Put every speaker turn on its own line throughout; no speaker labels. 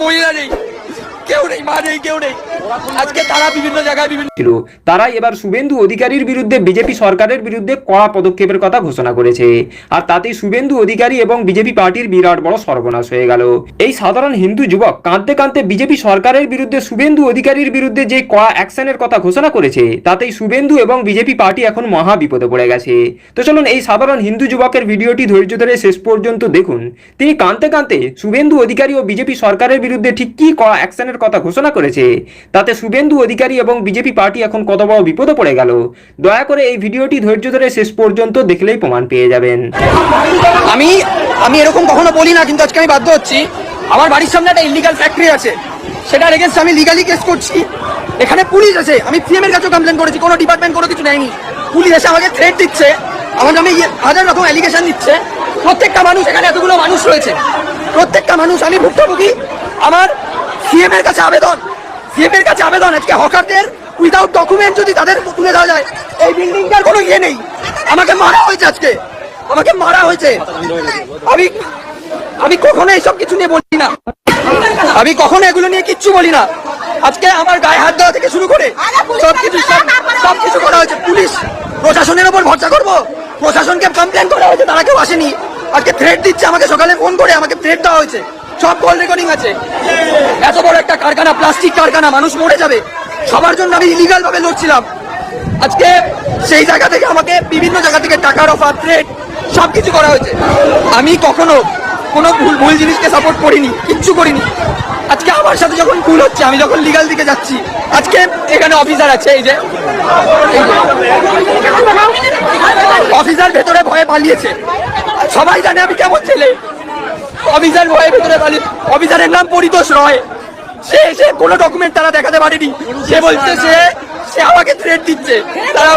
মহিলা নেই, কেউ নেই, মা নেই, কেউ নেই। আজকে তারা বিভিন্ন জায়গায় বিভিন্ন
ছিল, তারাই এবার শুভেন্দু অধিকারীর বিরুদ্ধে বিজেপি সরকারের বিরুদ্ধে কড়া পদক্ষেপের কথা ঘোষণা করেছে। আর তাতে শুভেন্দু অধিকারী এবং বিজেপি পার্টির বিরাট বড় সর্বনাশ হয়ে গেল। এই সাধারণ হিন্দু যুবক কাঁদতে কাঁদতে বিজেপি সরকারের বিরুদ্ধে শুভেন্দু অধিকারীর বিরুদ্ধে যে কড়া অ্যাকশনের কথা ঘোষণা করেছে, তাতেই শুভেন্দু এবং বিজেপি পার্টি এখন মহা বিপদে পড়ে গেছে। তো চলুন এই সাধারণ হিন্দু যুবকের ভিডিওটি ধৈর্য ধরে শেষ পর্যন্ত দেখুন। তিনি কাঁদতে কাঁদতে শুভেন্দু অধিকারী ও বিজেপি সরকারের বিরুদ্ধে ঠিক কি কড়া অ্যাকশনের কথা ঘোষণা করেছে, তাতে শুভেন্দু অধিকারী এবং বিজেপি পার্টি এখন কত বড় বিপদে পড়ে গেল। দয়া করে এই ভিডিওটি ধৈর্য ধরে শেষ পর্যন্ত দেখলেই প্রমাণ পেয়ে যাবেন।
আমি এরকম কখনো বলি না, কিন্তু আজকে আমি বাধ্য হচ্ছি। আমার বাড়ির সামনে একটা ইলিগাল ফ্যাক্টরি আছে, সেটার এগেইনস্ট আমি লিগালি কেস করছি। এখানে পুলিশ আছে, আমি সিএম এর কাছেও কমপ্লেন করেছি, কোনো ডিপার্টমেন্ট কোনো কিছু নেয়নি। পুলিশ এসে আমাকে থ্রেট দিচ্ছে, আমার নামে হাজার রকম অ্যালিগেশন দিচ্ছে। প্রত্যেকটা মানুষ, এখানে এতগুলো মানুষ রয়েছে, প্রত্যেকটা মানুষ আমি ভুক্তভোগী। আমার সিএম এর কাছে আবেদন, আজকে হকারদের উইদাউট ডকুমেন্ট যদি তাদের তুলে দেওয়া যায়, এই বিল্ডিংটার কোনো ইয়ে নেই। আমাকে মারা হয়েছে, আজকে আমাকে মারা হয়েছে। আমি কখনো এইসব কিছু নিয়ে বলি না, আমি কখনো এগুলো নিয়ে কিচ্ছু বলি না। আজকে আমার গায়ে হাত দেওয়া থেকে শুরু করে সবকিছু করা হয়েছে। পুলিশ প্রশাসনের উপর ভরসা করবো? প্রশাসনকে কমপ্লেন করা হয়েছে, তারা কেউ আসেনি। আজকে থ্রেট দিচ্ছে, আমাকে সকালে ফোন করে আমাকে থ্রেট দেওয়া হয়েছে, সব কল রেকর্ডিং আছে। এত বড় একটা কারখানা, প্লাস্টিক কারখানা, মানুষ মরে যাবে, সবার জন্য আমি ইলিগাল ভাবে লড়ছিলাম। আজকে সেই জায়গা থেকে আমাকে বিভিন্ন জায়গা থেকে টাকার অফার, থ্রেট সবকিছু করা হয়েছে। আমি কখনো কোনো ভুল জিনিসকে সাপোর্ট করিনি, কিচ্ছু করিনি। আজকে আমার সাথে যখন ভুল হচ্ছে, আমি যখন লিগাল দিকে যাচ্ছি, আজকে এখানে অফিসার আছে, এই যে অফিসার ভেতরে ভয়ে পালিয়েছে, সবাই জানে আমি কেমন ছেলে। অফিসার ভয়ে ভেতরে পালিয়ে, অফিসারের নাম পরিতোষ রয়। সে কোনো ডকুমেন্ট তারা দেখাতে পারেনি, সে বলছে সে আমাকে থ্রেট দিচ্ছে। তারা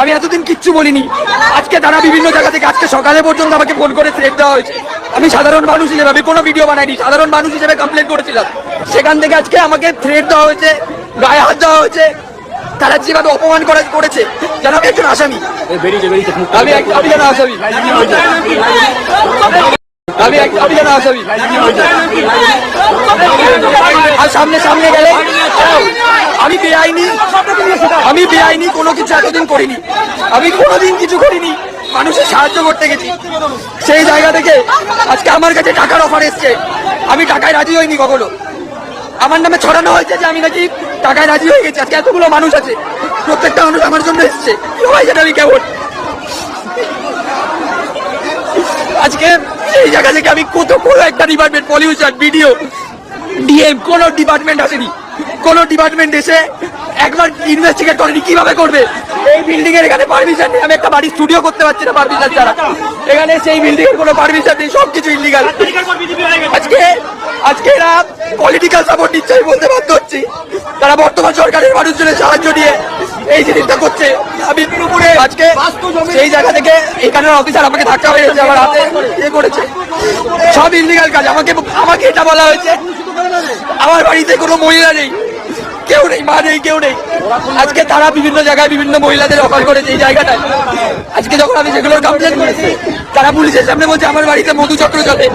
আমি এতদিন কিচ্ছু বলিনি। আজকে তারা বিভিন্ন জায়গা থেকে আজকে সকালে পর্যন্ত আমাকে ফোন করে থ্রেট দেওয়া হয়েছে। আমি সাধারণ মানুষ হিসেবে, আমি কোনো ভিডিও বানাইনি, সাধারণ মানুষ হিসেবে কমপ্লেন করেছিলাম। সেখান থেকে আজকে আমাকে থ্রেট দেওয়া হয়েছে, গায়ে হাত দেওয়া হয়েছে। তারা যেভাবে অপমান করেছে, যেন আমি একজন আসামি, আমি যেন আসামি, আমি যেন আসামি। আর সামনে গেলে আমি বেআইনি কোনো কিছু এতদিন করিনি, আমি কোনোদিন কিছু করিনি, মানুষের সাহায্য করতে গেছি। সেই জায়গা থেকে আজকে আমার কাছে টাকার অফার এসছে, আমি টাকায় রাজি হইনি কখনো। আমার নামে ছড়ানো হয়েছে যে আমি নাকি টাকায় রাজি হয়ে গেছি। আজকে এতগুলো মানুষ আছে, প্রত্যেকটা মানুষ আমার জন্য এসছে, সবাই জানে আমি কেমন। আজকে এই জায়গা থেকে আমি কোনো একটা ডিপার্টমেন্ট, পলিউশন, ভিডিও, ডিএম, কোনো ডিপার্টমেন্ট আসেনি। কোনো ডিপার্টমেন্ট এসে একবার ইনভেস্টিগেট করেনি। কিভাবে করবে? এই বিল্ডিং এর এখানে পারমিশন নেই, আমি একটা বাড়ি স্টুডিও করতে পারছি না পারমিশন ছাড়া। এখানে সেই বিল্ডিং এর কোনো পারমিশন নেই, সবকিছু ইলিগাল। আজকে এরা পলিটিক্যাল সাপোর্ট দিচ্ছে, আমি বলতে বাধ্য হচ্ছি। তারা বর্তমান সরকারের মানুষজনের সাহায্য নিয়ে এই জিনিসটা করছে। আমি পুরোপুরি আজকে সেই জায়গা থেকে এখানের অফিসার আমাকে ধাক্কা মেরেছে, আমার হাতে ইয়ে করেছে, সব ইলিগাল কাজ। আমাকে এটা বলা হয়েছে আমার বাড়িতে কোনো মহিলা নেই, কেউ নেই, মা নেই, কেউ নেই। আজকে তারা বিভিন্ন জায়গায় বিভিন্ন মহিলাদের অফার করেছে এই জায়গাটায়। আজকে যখন আমি সেগুলোর কমপ্লেন করেছি, তারা পুলিশের সামনে বলছে আমার বাড়িতে মধুচক্র চলে,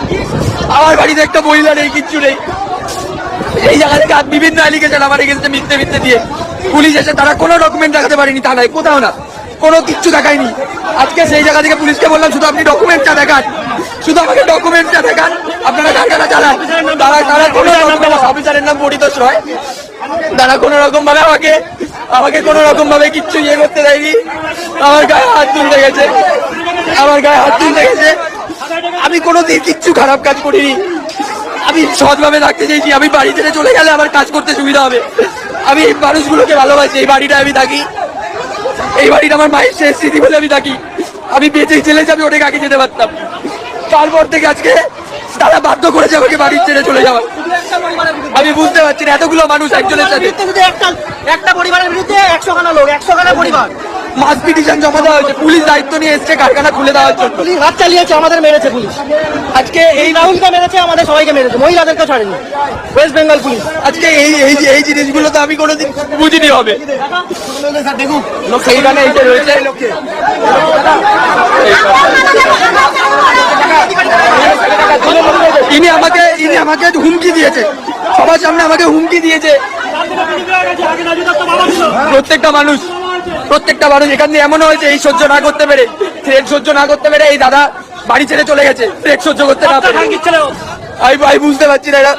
আমার বাড়িতে একটা মহিলা নেই, কিচ্ছু নেই। এই জায়গা থেকে বিভিন্ন অ্যালিগেশন আমার এগেন্সে মিথ্যে দিয়ে পুলিশ এসে তারা কোনো ডকুমেন্ট দেখাতে পারেনি, তা নয়, কোথাও না, কোনো কিচ্ছু দেখায়নি। আজকে সেই জায়গা থেকে পুলিশকে বললাম শুধু আপনি ডকুমেন্টটা দেখান, শুধু আমাকে ডকুমেন্টটা দেখান, আপনারা কারখানা চালান। তারা কোনো অফিসারের নাম পরিতোষ রয়, তারা কোনো রকম ভাবে আমাকে কোনো রকম ভাবে কিচ্ছু ইয়ে করতে দেয়নি। আমার গায়ে হাত তুলতে গেছে, আমি কোনোদিন কিচ্ছু খারাপ কাজ করিনি। আমি সৎভাবে থাকতে চাইছি। আমি বাড়ি ছেড়ে চলে গেলে আমার কাজ করতে সুবিধা হবে। আমি এই মানুষগুলোকে ভালোবাসি, এই বাড়িটায় আমি থাকি, এই বাড়িটা আমার মায়ের শেষ স্মৃতি বলে আমি থাকি। আমি বেঁচে ছেলে আমি অনেক আগে যেতে পারতাম, তারপর থেকে আজকে তারা বাধ্য করেছে আমাকে বাড়ি ছেড়ে চলে যাওয়া। আমি বুঝতে পারছি না, এতগুলো মানুষ একজনের সাথে,
একটা পরিবারের বিরুদ্ধে 100 খানা লোক, 100 খানা পরিবার,
মাস পিটিশন জমা দেওয়া হয়েছে, পুলিশ দায়িত্ব নিয়ে এসছে কারখানা খুলে দেওয়ার জন্য।
পুলিশ হাত চালিয়েছে, আমাদের মেরেছে পুলিশ।
আজকে এই
রাহুলকে মেরেছে, আমাদের সবাইকে মেরেছে, মহিলাদেরকে ছাড়েনি। ওয়েস্ট বেঙ্গল পুলিশ
আজকে এই জিনিসগুলো তো আমি কোনোদিন বুঝিনি হবে। সেইখানে এই যে রয়েছে ইনি আমাকে হুমকি দিয়েছে, সবার সামনে আমাকে হুমকি দিয়েছে। প্রত্যেকটা মানুষ এখান দিয়ে এমনও হয়েছে, এই সহ্য না করতে পেরে, থ্রেড সহ্য না করতে পেরে এই দাদা বাড়ি ছেড়ে চলে গেছে, থ্রেড সহ্য করতে না পেরে। আমি বুঝতে পারছি না, এরা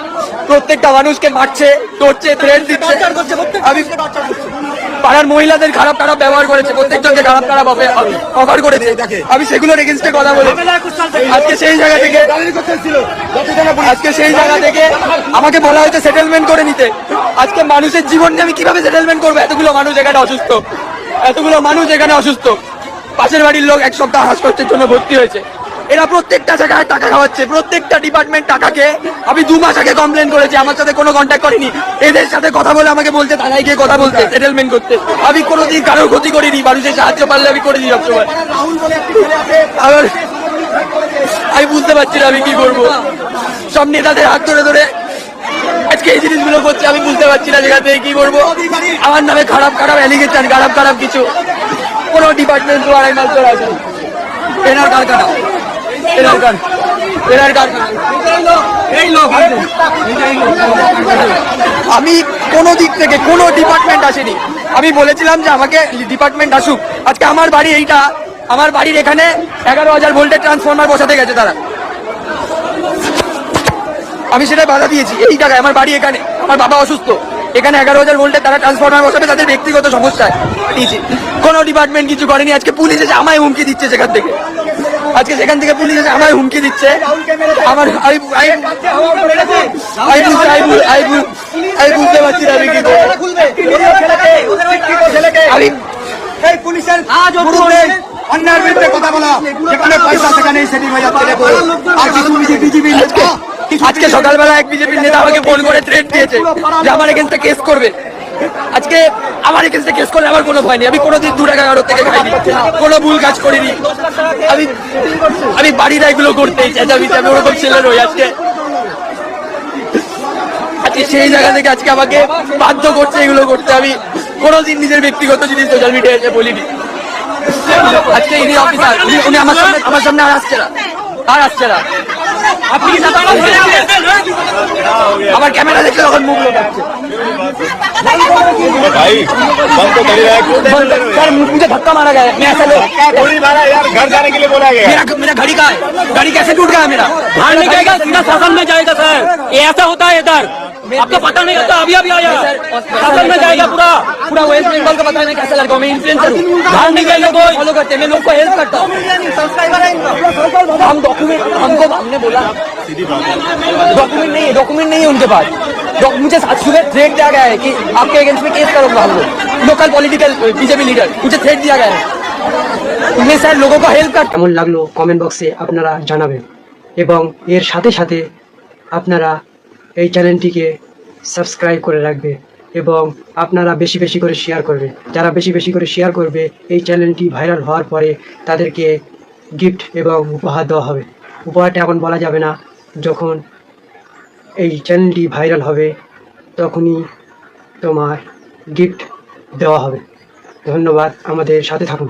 প্রত্যেকটা মানুষকে মারছে, ধরছে, থ্রেড দিচ্ছে। আমি পাড়ার মহিলাদের খারাপ ব্যবহার করেছে, প্রত্যেকজনকে খারাপ অফার করেছে। আমি সেগুলোর এগেনস্টে কথা বলি। আজকে সেই জায়গা থেকে আমাকে বলা হয়েছে সেটেলমেন্ট করে নিতে। আজকে মানুষের জীবন নিয়ে আমি কিভাবে সেটেলমেন্ট করবো? এতগুলো মানুষ এখানে অসুস্থ। পাশের বাড়ির লোক 1 সপ্তাহ হাসপাতালের জন্য ভর্তি হয়েছে। এরা প্রত্যেকটা জায়গায় টাকা খাওয়াচ্ছে, প্রত্যেকটা ডিপার্টমেন্ট টাকাকে। আমি 2 মাস আগে কমপ্লেন করেছি, আমার সাথে কোনো কন্ট্যাক্ট করেনি। এদের সাথে কথা বলে আমাকে বলছে থানায় গিয়ে কথা বলতে, সেটেলমেন্ট করতে। আমি কোনোদিন কারোর ক্ষতি করিনি, মানুষের সাহায্য পারলে আমি করে দিই সবসময়। আমি বুঝতে পারছি না আমি কি করবো। সব নেতাদের হাত ধরে আজকে এই জিনিসগুলো করছে, আমি বুঝতে পারছি না যেখান থেকে কি করবো। আমার নামে খারাপ অ্যালিগেশন, খারাপ কিছু। কোনো ডিপার্টমেন্ট 2-2.5 মাস ধরে আছে। এনার কারখানা আমি কোনো দিক থেকে কোনো ডিপার্টমেন্ট আসেনি। আমি বলেছিলাম যে আমাকে ডিপার্টমেন্ট আসুক। আজকে আমার বাড়ি এইটা, আমার বাড়ির এখানে 11,000 ভোল্টের ট্রান্সফরমার বসাতে গেছে তারা। আমি সেটা বাধা দিয়েছি। এই জায়গায় আমার বাড়ি, এখানে আমার বাবা অসুস্থ, এখানে 11,000 ভোল্টের তারা ট্রান্সফরমার বসাবে, তাদের ব্যক্তিগত সমস্যায় দিয়েছি। কোনো ডিপার্টমেন্ট কিছু করেনি। আজকে পুলিশ এসে আমায় হুমকি দিচ্ছে সেখান থেকে। পুলিশ এসে আমায় হুমকি দিচ্ছে। আমার আমি বুঝতে পারছি না আমি কি করবো।
অন্যায়ের বিরুদ্ধে কথা বলা, যেখানে পয়সা সেখানে সেটিং হয়ে যাচ্ছে।
আজকে সকালবেলা এক বিজেপির নেতা আমাকে ফোন করে থ্রেট দিয়েছে যে আমার এগেন্সটে কেস করবে। আজকে আমার এগেন্সটে কেস করলে আমার কোনো ভয় নেই। আমি কোনোদিন 2 টাকা কারোর থেকে খাইনি, কোনো ভুল কাজ করিনি। আমি বাড়িটা এগুলো করতেই চাই, আমি ওরকম ছেলে রই। আজকে সেই জায়গা থেকে আজকে আমাকে বাধ্য করছে এগুলো করতে। আমি কোনোদিন নিজের ব্যক্তিগত জিনিস সোশ্যাল মিডিয়ায় এসে বলিনি। আজকে ইনি অফিসার, উনি আমার সামনে আর আসছে না। আপনি কি আমার ক্যামেরা দেখলে তখন মুখ লোকাচ্ছে। सर मुझे धक्का मारा गया, मैं ऐसा
यार घर जाने के लिए बोला गया।
मेरा गाड़ी कैसे टूट गया मेरा?
बाहर निकलेगा, सीधा शासन में जाएगा सर। ये ऐसा होता है इधर, आपको पता नहीं होता। अभी आया शासन में जाएगा
पूरा वेस्ट बंगाल का पता नहीं कैसा लड़का। मैं इन्फ्लुएंसर हूँ,
बाहर निकलेगा कोई
फॉलो करते, मैं लोग को हेल्प करता हूँ। हम डॉक्यूमेंट, हमने बोला डॉक्यूमेंट नहीं है उनके पास। मुझे सुबह थ्रेट दिया गया है कि आपके अगेंस्ट में केस करूंगा। हम लोग लोकल पॉलिटिकल बीजेपी लीडर, मुझे थ्रेट दिया गया है। मैं सर लोगों को हेल्प करता।
কেমন লাগলো কমেন্ট বক্সে আপনারা জানাবেন, এবং এর সাথে সাথে আপনারা এই চ্যানেলটিকে সাবস্ক্রাইব করে রাখবেন, এবং আপনারা বেশি বেশি করে শেয়ার করবেন। যারা বেশি বেশি করে শেয়ার করবে, এই চ্যানেলটি ভাইরাল হওয়ার পরে তাদেরকে গিফট এবং উপহার দেওয়া হবে। উপহারটা এখন বলা যাবে না, যখন এই চ্যানেলটি ভাইরাল হবে তখনই তোমার গিফট দেওয়া হবে। ধন্যবাদ, আমাদের সাথে থাকুন।